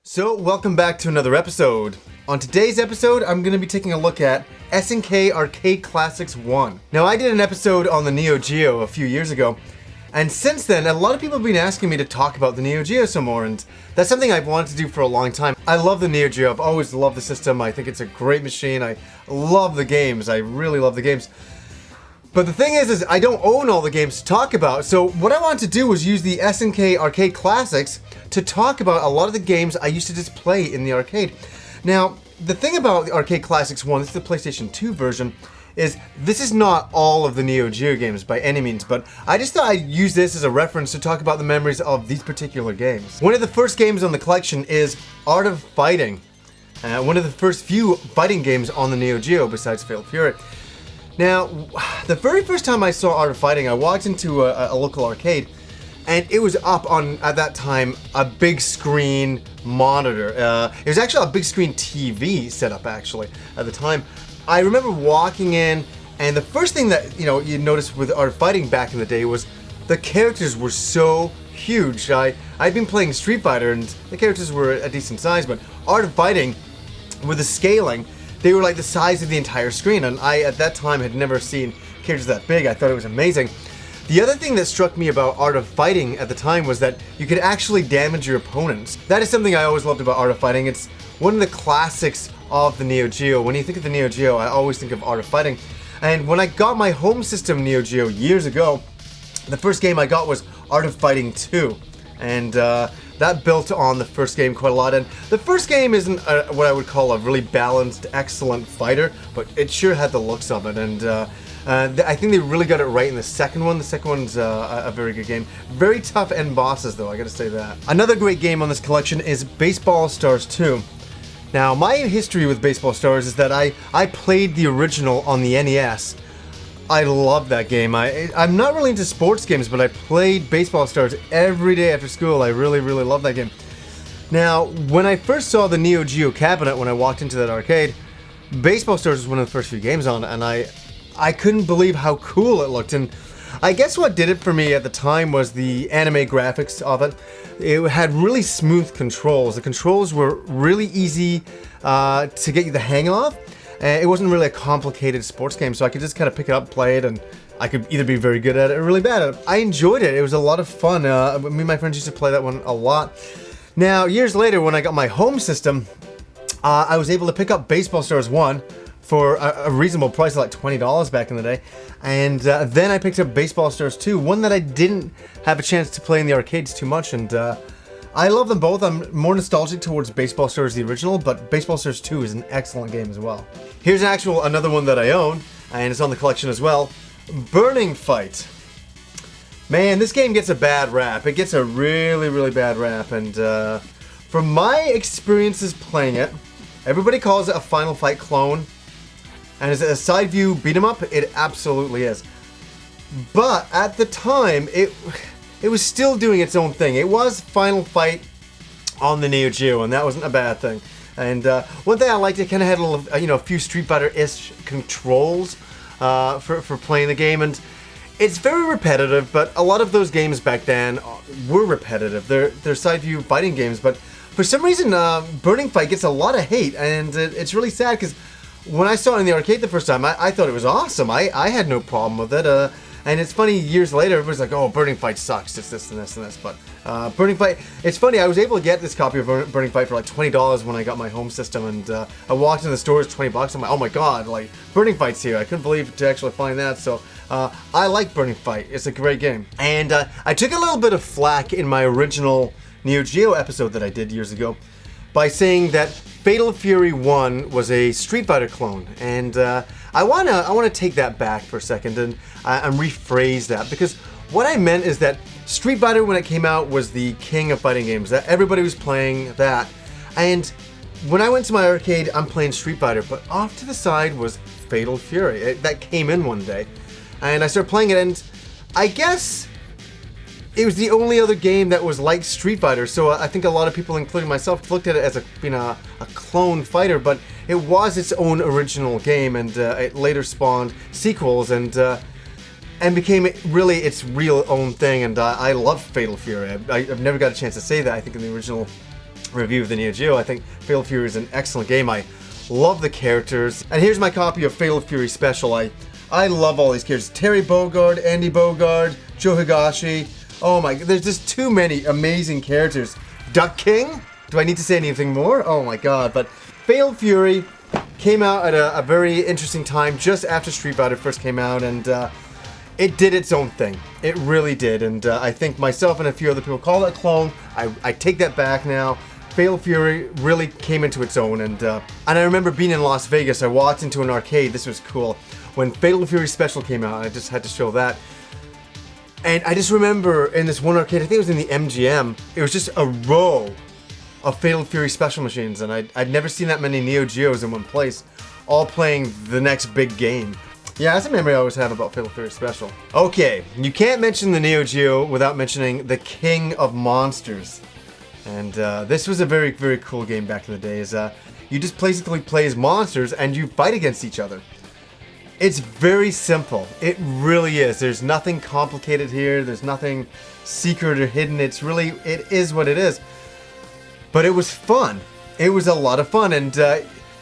So, welcome back to another episode. On today's episode, I'm going to be taking a look at SNK Arcade Classics 1. Now, I did an episode on the Neo Geo a few years ago, and since then, a lot of people have been asking me to talk about the Neo Geo some more, and that's something I've wanted to do for a long time. I love the Neo Geo. I've always loved the system. I think it's a great machine. I love the games. I really love the games. But the thing is I don't own all the games to talk about, so what I wanted to do was use the SNK Arcade Classics to talk about a lot of the games I used to just play in the arcade. Now, the thing about the Arcade Classics 1, this is the PlayStation 2 version, is this is not all of the Neo Geo games by any means, but I just thought I'd use this as a reference to talk about the memories of these particular games. One of the first games on the collection is Art of Fighting, one of the first few fighting games on the Neo Geo besides Fatal Fury. Now, the very first time I saw Art of Fighting, I walked into a local arcade, and it was up on, at that time, a big screen monitor. It was actually a big screen TV setup, actually, at the time. I remember walking in, and the first thing that, you noticed with Art of Fighting back in the day was the characters were so huge. I'd been playing Street Fighter, and the characters were a decent size, but Art of Fighting, with the scaling, they were like the size of the entire screen, and I, at that time, had never seen characters that big. I thought it was amazing. The other thing that struck me about Art of Fighting at the time was that you could actually damage your opponents. That is something I always loved about Art of Fighting. It's one of the classics of the Neo Geo. When you think of the Neo Geo, I always think of Art of Fighting. And when I got my home system Neo Geo years ago, the first game I got was Art of Fighting 2. And that built on the first game quite a lot. And the first game isn't what I would call a really balanced, excellent fighter, but it sure had the looks of it. And I think they really got it right in the second one. The second one's a very good game. Very tough end bosses, though, I gotta say that. Another great game on this collection is Baseball Stars 2. Now, my history with Baseball Stars is that I played the original on the NES. I love that game. I'm not really into sports games, but I played Baseball Stars every day after school. I really, really love that game. Now, when I first saw the Neo Geo cabinet when I walked into that arcade, Baseball Stars was one of the first few games on it, and I couldn't believe how cool it looked. And I guess what did it for me at the time was the anime graphics of it. It had really smooth controls. The controls were really easy to get you the hang of. It wasn't really a complicated sports game, so I could just kind of pick it up, play it, and I could either be very good at it or really bad at it. I enjoyed it. It was a lot of fun. Me and my friends used to play that one a lot. Now, years later, when I got my home system, I was able to pick up Baseball Stars 1 for a reasonable price of like $20 back in the day. And then I picked up Baseball Stars 2, one that I didn't have a chance to play in the arcades too much, and I love them both. I'm more nostalgic towards Baseball Stars the original, but Baseball Stars 2 is an excellent game as well. Here's another one that I own, and it's on the collection as well. Burning Fight. Man, this game gets a bad rap. It gets a really, really bad rap, and from my experiences playing it, everybody calls it a Final Fight clone, and as a side view beat 'em up, it absolutely is. But at the time, it was still doing its own thing. It was Final Fight on the Neo Geo, and that wasn't a bad thing. And one thing I liked, it kind of had a few Street Fighter-ish controls for playing the game, and it's very repetitive. But a lot of those games back then were repetitive. They're side view fighting games, but for some reason, Burning Fight gets a lot of hate, and it's really sad because when I saw it in the arcade the first time, I thought it was awesome. I had no problem with it. And it's funny, years later, everybody's like, oh, Burning Fight sucks, it's this and this and this. But Burning Fight, it's funny, I was able to get this copy of Burning Fight for like $20 when I got my home system. And I walked in the store, it's $20. I'm like, oh my god, like, Burning Fight's here. I couldn't believe to actually find that. So I like Burning Fight. It's a great game. And I took a little bit of flack in my original Neo Geo episode that I did years ago by saying that Fatal Fury 1 was a Street Fighter clone, and I wanna take that back for a second and rephrase that, because what I meant is that Street Fighter, when it came out, was the king of fighting games. That everybody was playing that, and when I went to my arcade, I'm playing Street Fighter, but off to the side was Fatal Fury. That came in one day, and I started playing it, and I guess it was the only other game that was like Street Fighter, so I think a lot of people, including myself, looked at it as a clone fighter, but it was its own original game, and it later spawned sequels and became really its real own thing. And I love Fatal Fury. I've never got a chance to say that. I think in the original review of the Neo Geo. I think Fatal Fury is an excellent game. I love the characters. And here's my copy of Fatal Fury Special. I love all these characters. Terry Bogard, Andy Bogard, Joe Higashi. Oh my, there's just too many amazing characters. Duck King? Do I need to say anything more? Oh my god. But Fatal Fury came out at a very interesting time, just after Street Fighter first came out, and it did its own thing. It really did, and I think myself and a few other people call it a clone. I take that back now. Fatal Fury really came into its own, and I remember being in Las Vegas. I walked into an arcade. This was cool. When Fatal Fury Special came out, I just had to show that. And I just remember in this one arcade, I think it was in the MGM, it was just a row of Fatal Fury Special machines, and I'd never seen that many Neo Geos in one place, all playing the next big game. Yeah, that's a memory I always have about Fatal Fury Special. Okay, you can't mention the Neo Geo without mentioning the King of Monsters. And this was a very, very cool game back in the days. You just basically play as monsters and you fight against each other. It's very simple. It really is. There's nothing complicated here. There's nothing secret or hidden. It is what it is. But it was fun. It was a lot of fun. And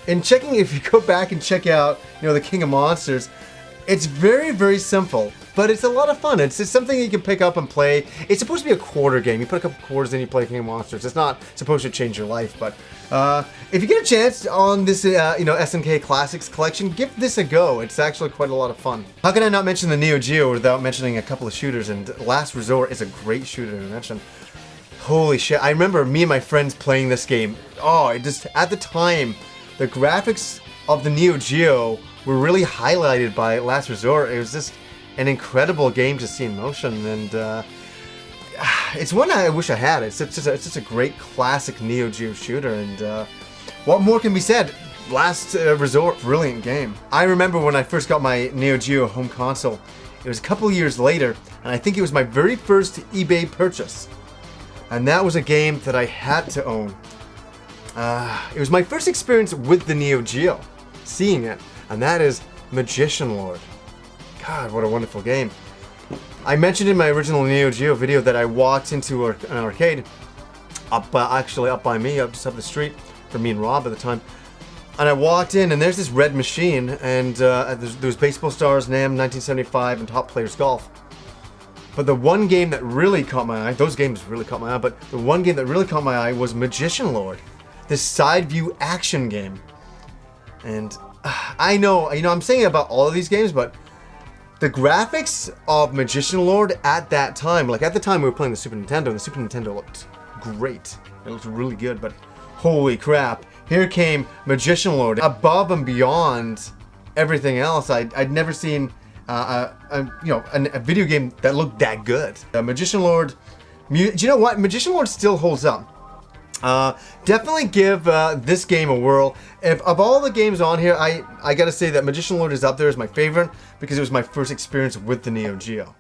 in checking, if you go back and check out, the King of Monsters, it's very, very simple, but it's a lot of fun. It's something you can pick up and play. It's supposed to be a quarter game. You put a couple quarters in, you play King of Monsters. It's not supposed to change your life, but if you get a chance on this, SNK Classics collection, give this a go. It's actually quite a lot of fun. How can I not mention the Neo Geo without mentioning a couple of shooters? And Last Resort is a great shooter to mention. Holy shit! I remember me and my friends playing this game. Oh, at the time, the graphics of the Neo Geo were really highlighted by Last Resort. It was just an incredible game to see in motion, and it's one I wish I had. It's just a great classic Neo Geo shooter, and what more can be said? Last Resort, brilliant game. I remember when I first got my Neo Geo home console. It was a couple years later, and I think it was my very first eBay purchase, and that was a game that I had to own. It was my first experience with the Neo Geo, seeing it, and that is Magician Lord. God, what a wonderful game. I mentioned in my original Neo Geo video that I walked into an arcade, actually up by me, just up the street, from me and Rob at the time, and I walked in, and there's this red machine, and there's Baseball Stars, NAM 1975, and Top Players Golf. But the one game that really caught my eye, those games really caught my eye, but the one game that really caught my eye was Magician Lord. This side view action game. And I know, I'm saying about all of these games, but the graphics of Magician Lord at that time, like at the time we were playing the Super Nintendo, and the Super Nintendo looked great. It looked really good, but holy crap. Here came Magician Lord, above and beyond everything else. I'd never seen a video game that looked that good. Magician Lord, do you know what? Magician Lord still holds up. Definitely give this game a whirl. Of all the games on here, I gotta say that Magician Lord is up there as my favorite because it was my first experience with the Neo Geo.